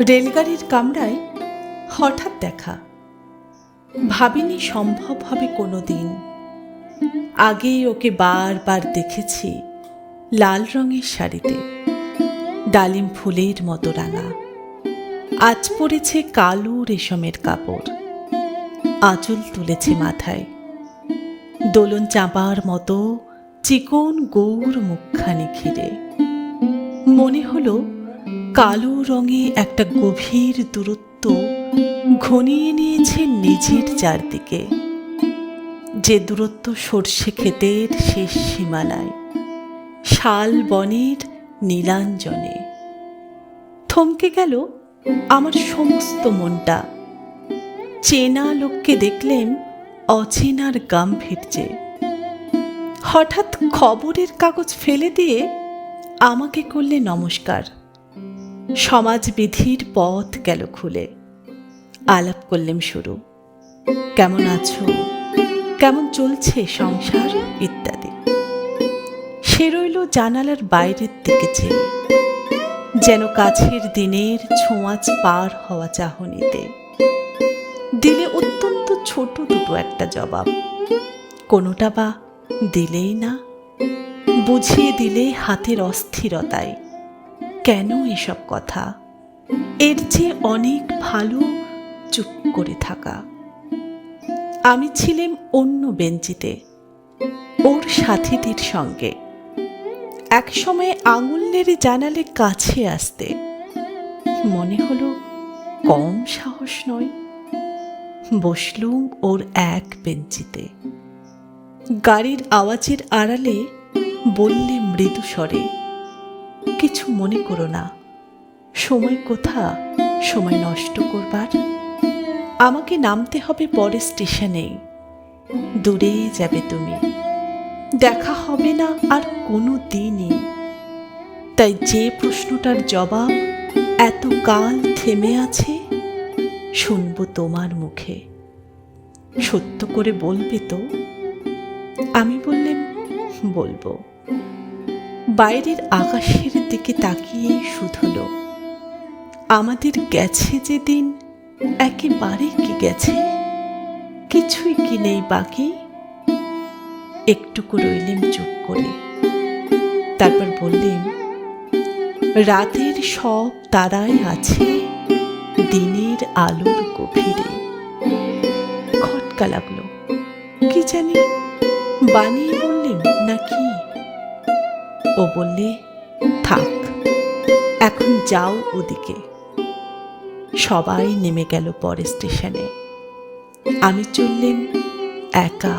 রেলগাড়ির কামরায় হঠাৎ দেখা, ভাবিনি সম্ভব হবে কোনো দিন। আগেই ওকে বারবার দেখেছি লাল রঙের শাড়িতে, ডালিম ফুলের মতো রাঙা। আজ পরেছে কালো রেশমের কাপড়, আঁচল তুলেছে মাথায়। দোলন চাঁপার মতো চিকন গৌর মুখখানি ঘিরে। মনে হলো কালো রঙে একটা গভীর দূরত্ব ঘনিয়ে নিয়েছে নিজের চারদিকে, যে দূরত্ব সর্ষে ক্ষেতের শেষ সীমানায়, শাল বনের নীলাঞ্জনে। থমকে গেল আমার সমস্ত মনটা। চেনা লোককে দেখলেম অচেনার গাম্ভীর্যে। হঠাৎ খবরের কাগজ ফেলে দিয়ে আমাকে করলে নমস্কার। সমাজবিধির পথ গেল খুলে। আলাপ করলেম শুরু, কেমন আছো, কেমন চলছে সংসার ইত্যাদি। সে রইল জানালার বাইরের দিকে চেয়ে, যেন কাছের দিনের ছোঁয়াচ পার হওয়া চাহনিতে। দিলে অত্যন্ত ছোট দুটো একটা জবাব, কোনোটা বা দিলেই না। বুঝিয়ে দিলে হাতের অস্থিরতায়, কেন এসব কথা, এর চেয়ে অনেক ভালো চুপ করে থাকা। আমি ছিলাম অন্য বেঞ্চিতে, ওর সাথীদের সঙ্গে। এক সময় আঙুল নেড়ে জানালে কাছে আসতে, মনে হলো কম সাহস নয়। বসলুম ওর এক বেঞ্চিতে। গাড়ির আওয়াজের আড়ালে বললে মৃদু স্বরে, কিছু মনে করো না, সময় কোথা সময় নষ্ট করবার। আমাকে নামতে হবে পরের স্টেশনে, দূরে যাবে তুমি, দেখা হবে না আর কোনো দিনই। তাই যে প্রশ্নটার জবাব এত কাল থেমে আছে, শুনবো তোমার মুখে। সত্য করে বলবে তো? আমি বললাম বলবো। বাইরের আকাশের দিকে তাকিয়েই শুধলো, আমাদের গেছে যেদিন একেবারে কি গেছে, কিছুই কি নেই বাকি। একটুকু রইলেম চুপ করে, তারপর বললেন, রাতের সব তারাই আছে দিনের আলোর গভীরে। খটকা লাগলো, কি জানি বানিয়ে বললেন নাকি। ও বললে, থাক এখন যাও ওদিকে। সবাই নেমে গেল পরের স্টেশনে। আমি চললেম একা।